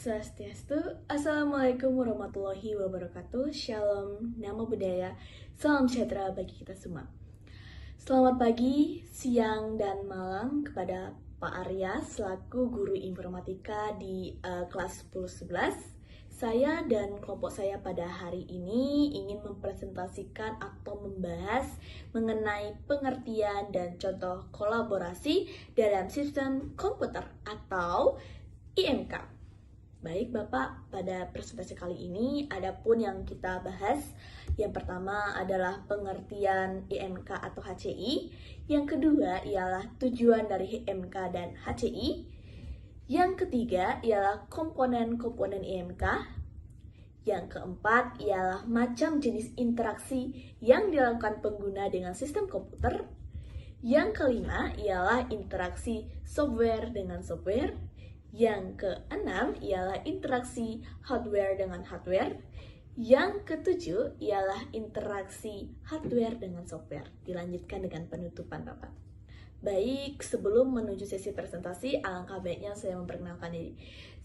Swastiastu, Assalamualaikum warahmatullahi wabarakatuh. Shalom, Namo Buddhaya, salam sejahtera bagi kita semua. Selamat pagi, siang, dan malam kepada Pak Arya selaku guru informatika di kelas 10-11. Saya dan kelompok saya pada hari ini ingin mempresentasikan atau membahas mengenai pengertian dan contoh kolaborasi dalam sistem komputer atau IMK. Baik Bapak, pada presentasi kali ini adapun yang kita bahas, yang pertama adalah pengertian IMK atau HCI, yang kedua ialah tujuan dari IMK dan HCI, yang ketiga ialah komponen-komponen IMK, yang keempat ialah macam jenis interaksi yang dilakukan pengguna dengan sistem komputer, yang kelima ialah interaksi software dengan software, yang keenam ialah interaksi hardware dengan hardware. Yang ketujuh ialah interaksi hardware dengan software. Dilanjutkan dengan penutupan Bapak. Baik, sebelum menuju sesi presentasi, alangkah baiknya saya memperkenalkan diri.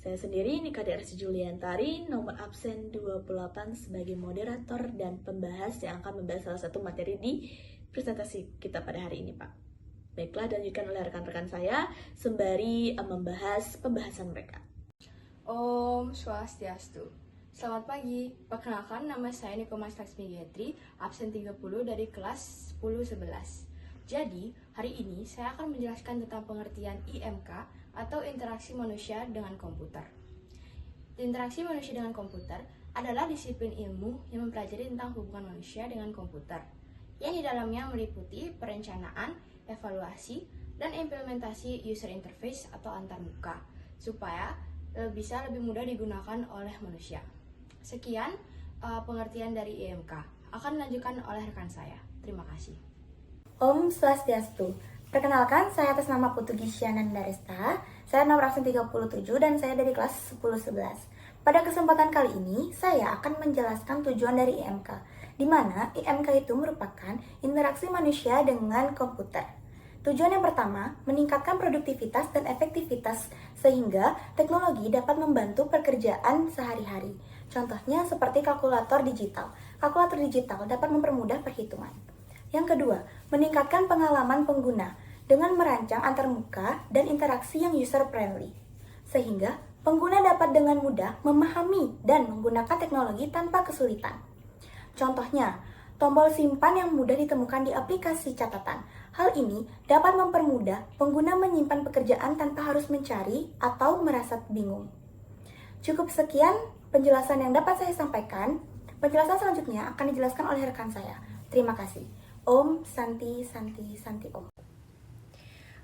Saya sendiri Nika Dersi Juliantari, nomor absen 28 sebagai moderator dan pembahas yang akan membahas salah satu materi di presentasi kita pada hari ini Pak. Baiklah, dilanjutkan oleh rekan-rekan saya sembari membahas pembahasan mereka. Om Swastiastu. Selamat pagi, perkenalkan nama saya Nikomas Laksmi Gayatri, absen 30 dari kelas 10-11. Jadi, hari ini saya akan menjelaskan tentang pengertian IMK atau interaksi manusia dengan komputer. Interaksi manusia dengan komputer adalah disiplin ilmu yang mempelajari tentang hubungan manusia dengan komputer, yang di dalamnya meliputi perencanaan, evaluasi, dan implementasi user interface atau antarmuka, supaya bisa lebih mudah digunakan oleh manusia. Sekian pengertian dari IMK. Akan dilanjutkan oleh rekan saya. Terima kasih. Om Swastiastu. Perkenalkan, saya atas nama Putu Gisya Daresta. Saya nomor absen 37 dan saya dari kelas 10-11. Pada kesempatan kali ini, saya akan menjelaskan tujuan dari IMK, di mana IMK itu merupakan interaksi manusia dengan komputer. Tujuan yang pertama, meningkatkan produktivitas dan efektivitas sehingga teknologi dapat membantu pekerjaan sehari-hari. Contohnya seperti kalkulator digital. Kalkulator digital dapat mempermudah perhitungan. Yang kedua, meningkatkan pengalaman pengguna dengan merancang antarmuka dan interaksi yang user-friendly, sehingga pengguna dapat dengan mudah memahami dan menggunakan teknologi tanpa kesulitan. Contohnya, tombol simpan yang mudah ditemukan di aplikasi catatan. Hal ini dapat mempermudah pengguna menyimpan pekerjaan tanpa harus mencari atau merasa bingung. Cukup sekian penjelasan yang dapat saya sampaikan. Penjelasan selanjutnya akan dijelaskan oleh rekan saya. Terima kasih. Om Santi Santi Santi Om.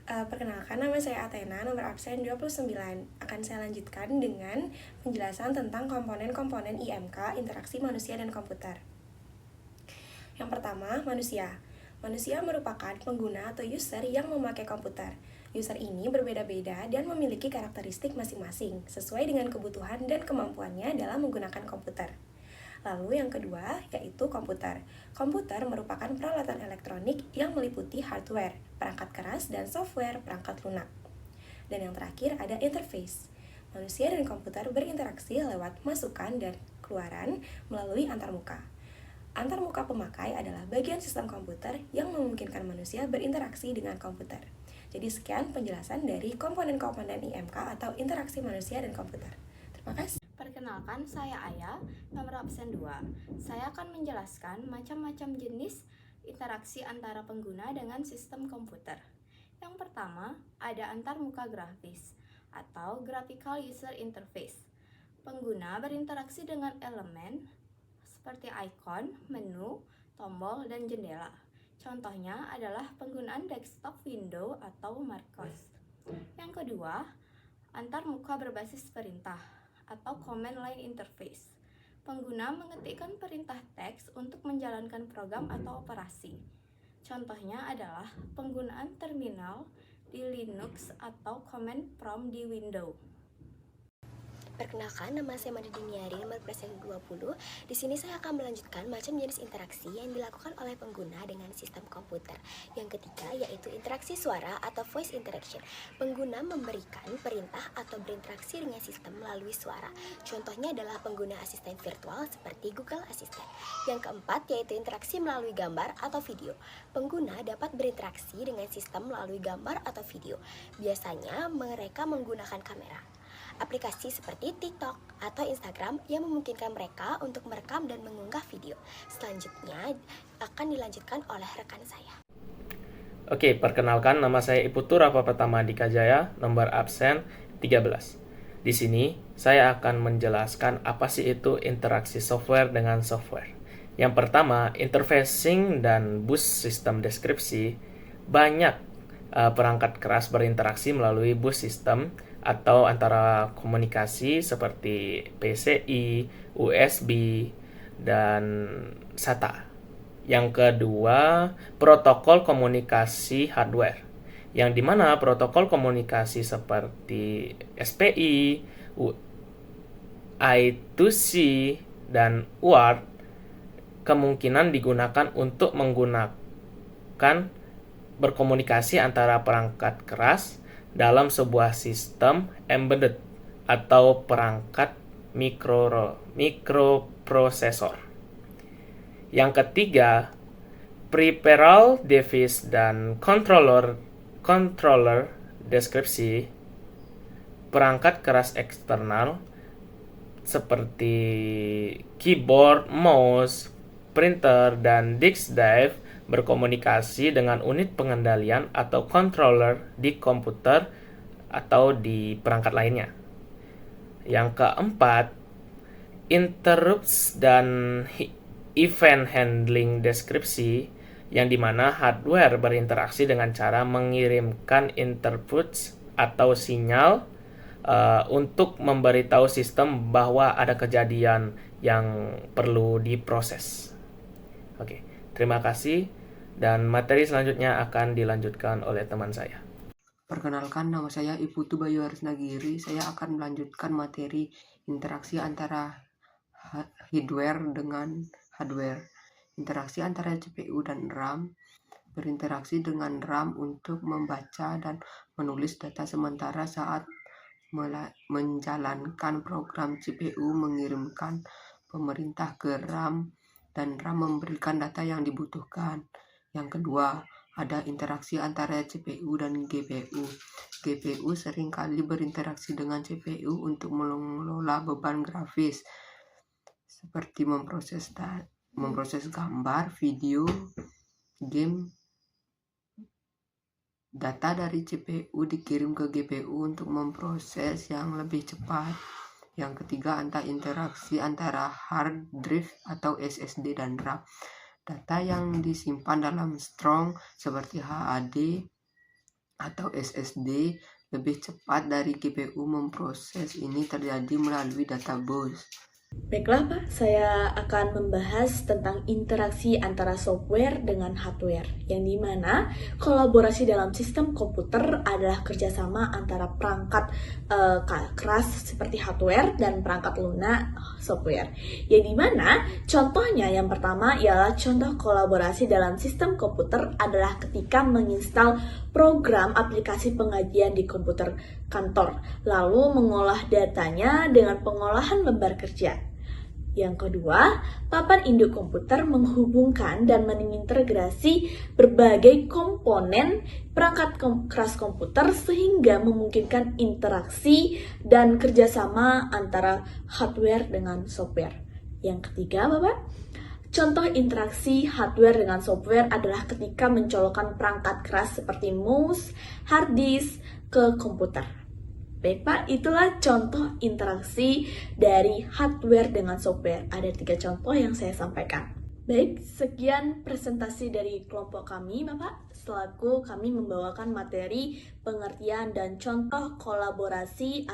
Perkenalkan, nama saya Athena, nomor absen 29. Akan saya lanjutkan dengan penjelasan tentang komponen-komponen IMK, interaksi manusia dan komputer. Yang pertama, manusia. Manusia merupakan pengguna atau user yang memakai komputer. User ini berbeda-beda dan memiliki karakteristik masing-masing, sesuai dengan kebutuhan dan kemampuannya dalam menggunakan komputer. Lalu yang kedua, yaitu komputer. Komputer merupakan peralatan elektronik yang meliputi hardware, perangkat keras, dan software, perangkat lunak. Dan yang terakhir ada interface. Manusia dan komputer berinteraksi lewat masukan dan keluaran melalui antarmuka. Antarmuka pemakai adalah bagian sistem komputer yang memungkinkan manusia berinteraksi dengan komputer. Jadi sekian penjelasan dari komponen-komponen IMK atau interaksi manusia dan komputer. Terima kasih. Perkenalkan, saya Aya, nomor absen 2. Saya akan menjelaskan macam-macam jenis interaksi antara pengguna dengan sistem komputer. Yang pertama, ada antarmuka grafis atau graphical user interface. Pengguna berinteraksi dengan elemen seperti ikon, menu, tombol, dan jendela. Contohnya adalah penggunaan desktop window atau macOS. Yang kedua, antarmuka berbasis perintah atau command line interface. Pengguna mengetikkan perintah teks untuk menjalankan program atau operasi. Contohnya adalah penggunaan terminal di Linux atau command prompt di Windows. Perkenalkan, nama saya Mada Diniari, nomor presiden 20. Di sini saya akan melanjutkan macam jenis interaksi yang dilakukan oleh pengguna dengan sistem komputer. Yang ketiga yaitu interaksi suara atau voice interaction. Pengguna memberikan perintah atau berinteraksi dengan sistem melalui suara. Contohnya adalah pengguna asisten virtual seperti Google Assistant. Yang keempat yaitu interaksi melalui gambar atau video. Pengguna dapat berinteraksi dengan sistem melalui gambar atau video. Biasanya mereka menggunakan kamera. Aplikasi seperti TikTok atau Instagram yang memungkinkan mereka untuk merekam dan mengunggah video. Selanjutnya akan dilanjutkan oleh rekan saya. Oke, perkenalkan nama saya Iputu Rafa Pratama Dika Jaya, nomor absen 13. Di sini saya akan menjelaskan apa sih itu interaksi software dengan software. Yang pertama, interfacing dan bus sistem deskripsi. Banyak perangkat keras berinteraksi melalui bus sistem atau antara komunikasi seperti PCI, USB, dan SATA. Yang kedua, protokol komunikasi hardware, yang dimana protokol komunikasi seperti SPI, I2C, dan UART kemungkinan digunakan untuk menggunakan berkomunikasi antara perangkat keras dalam sebuah sistem embedded atau perangkat mikroprosesor. Yang ketiga, peripheral device dan controller deskripsi. Perangkat keras eksternal seperti keyboard, mouse, printer, dan disk drive berkomunikasi dengan unit pengendalian atau controller di komputer atau di perangkat lainnya. Yang keempat, interrupts dan event handling deskripsi, yang dimana hardware berinteraksi dengan cara mengirimkan inputs atau sinyal untuk memberitahu sistem bahwa ada kejadian yang perlu diproses. Oke, terima kasih. Dan materi selanjutnya akan dilanjutkan oleh teman saya. Perkenalkan, nama saya Iputu Bayu Harisnagiri. Saya akan melanjutkan materi interaksi antara hardware dengan hardware. Interaksi antara CPU dan RAM. Berinteraksi dengan RAM untuk membaca dan menulis data, sementara saat menjalankan program CPU mengirimkan pemerintah ke RAM dan RAM memberikan data yang dibutuhkan. Yang kedua, ada interaksi antara CPU dan GPU. GPU seringkali berinteraksi dengan CPU untuk mengelola beban grafis, seperti memproses gambar, video, game. Data dari CPU dikirim ke GPU untuk memproses yang lebih cepat. Yang ketiga, interaksi antara hard drive atau SSD dan RAM. Data yang disimpan dalam strong seperti HDD atau SSD lebih cepat dari GPU memproses. Ini terjadi melalui data bus. Baiklah Pak, saya akan membahas tentang interaksi antara software dengan hardware, yang dimana kolaborasi dalam sistem komputer adalah kerjasama antara perangkat keras seperti hardware dan perangkat lunak software. Yang dimana contohnya yang pertama ialah contoh kolaborasi dalam sistem komputer adalah ketika menginstal program aplikasi pengajian di komputer kantor, lalu mengolah datanya dengan pengolahan lembar kerja. Yang kedua, papan induk komputer menghubungkan dan mengintegrasi berbagai komponen perangkat keras komputer sehingga memungkinkan interaksi dan kerjasama antara hardware dengan software. Yang ketiga, Bapak, contoh interaksi hardware dengan software adalah ketika mencolokkan perangkat keras seperti mouse, hard disk ke komputer. Baik Pak, itulah contoh interaksi dari hardware dengan software. Ada 3 contoh yang saya sampaikan. Baik, sekian presentasi dari kelompok kami Bapak. Selaku kami membawakan materi pengertian dan contoh kolaborasi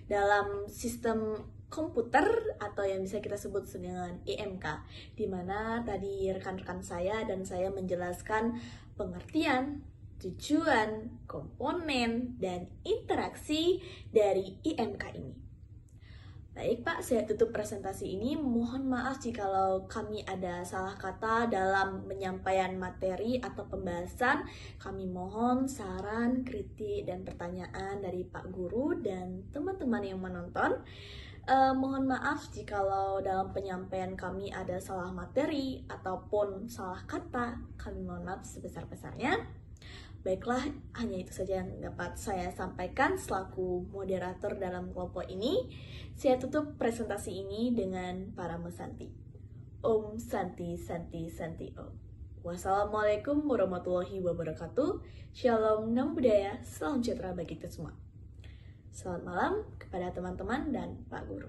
dalam sistem komputer atau yang bisa kita sebut dengan IMK, di mana tadi rekan-rekan saya dan saya menjelaskan pengertian, tujuan, komponen, dan interaksi dari IMK ini. Baik Pak, saya tutup presentasi ini. Mohon maaf jikalau kami ada salah kata dalam penyampaian materi atau pembahasan. Kami mohon saran, kritik, dan pertanyaan dari Pak Guru dan teman-teman yang menonton. Mohon maaf jikalau dalam penyampaian kami ada salah materi ataupun salah kata. Kami mohon maaf sebesar-besarnya. Baiklah, hanya itu saja yang dapat saya sampaikan selaku moderator dalam kelompok ini. Saya tutup presentasi ini dengan Parama Santi. Om Santi Santi Santi Om. Wassalamualaikum warahmatullahi wabarakatuh. Shalom, nama budaya, salam sejahtera bagi kita semua. Selamat malam kepada teman-teman dan Pak Guru.